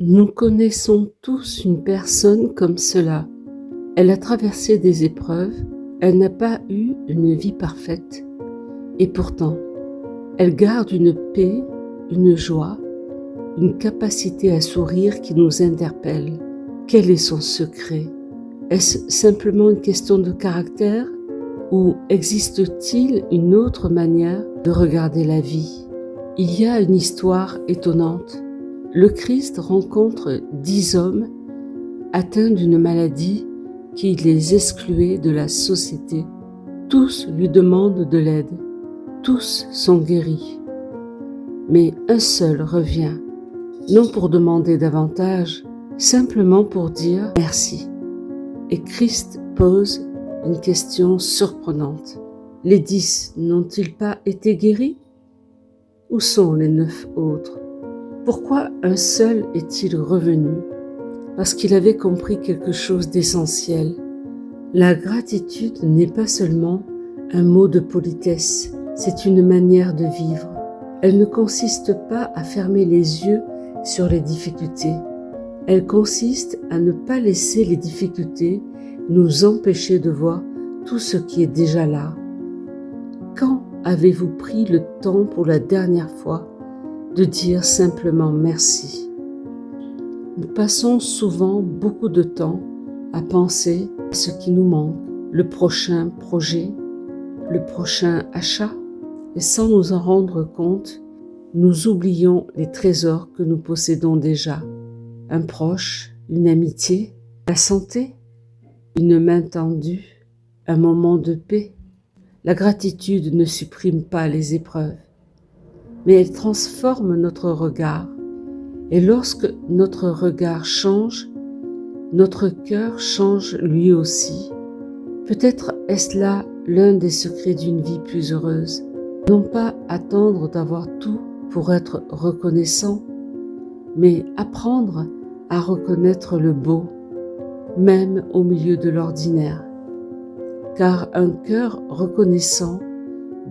Nous connaissons tous une personne comme cela. Elle a traversé des épreuves, elle n'a pas eu une vie parfaite. Et pourtant, elle garde une paix, une joie, une capacité à sourire qui nous interpelle. Quel est son secret? Est-ce simplement une question de caractère ou existe-t-il une autre manière de regarder la vie? Il y a une histoire étonnante. Le Christ rencontre 10 hommes atteints d'une maladie qui les excluait de la société. Tous lui demandent de l'aide. Tous sont guéris. Mais un seul revient, non pour demander davantage, simplement pour dire merci. Et Christ pose une question surprenante. Les 10 n'ont-ils pas été guéris? Où sont les 9 autres? Pourquoi un seul est-il revenu? Parce qu'il avait compris quelque chose d'essentiel. La gratitude n'est pas seulement un mot de politesse, c'est une manière de vivre. Elle ne consiste pas à fermer les yeux sur les difficultés. Elle consiste à ne pas laisser les difficultés nous empêcher de voir tout ce qui est déjà là. Quand avez-vous pris le temps pour la dernière fois de dire simplement merci? Nous passons souvent beaucoup de temps à penser à ce qui nous manque, le prochain projet, le prochain achat, et sans nous en rendre compte, nous oublions les trésors que nous possédons déjà. Un proche, une amitié, la santé, une main tendue, un moment de paix. La gratitude ne supprime pas les épreuves, mais elle transforme notre regard. Et lorsque notre regard change, notre cœur change lui aussi. Peut-être est-ce là l'un des secrets d'une vie plus heureuse. Non pas attendre d'avoir tout pour être reconnaissant, mais apprendre à reconnaître le beau, même au milieu de l'ordinaire. Car un cœur reconnaissant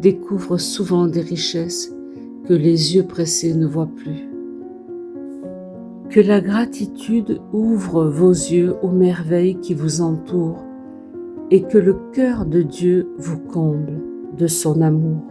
découvre souvent des richesses que les yeux pressés ne voient plus. Que la gratitude ouvre vos yeux aux merveilles qui vous entourent et que le cœur de Dieu vous comble de son amour.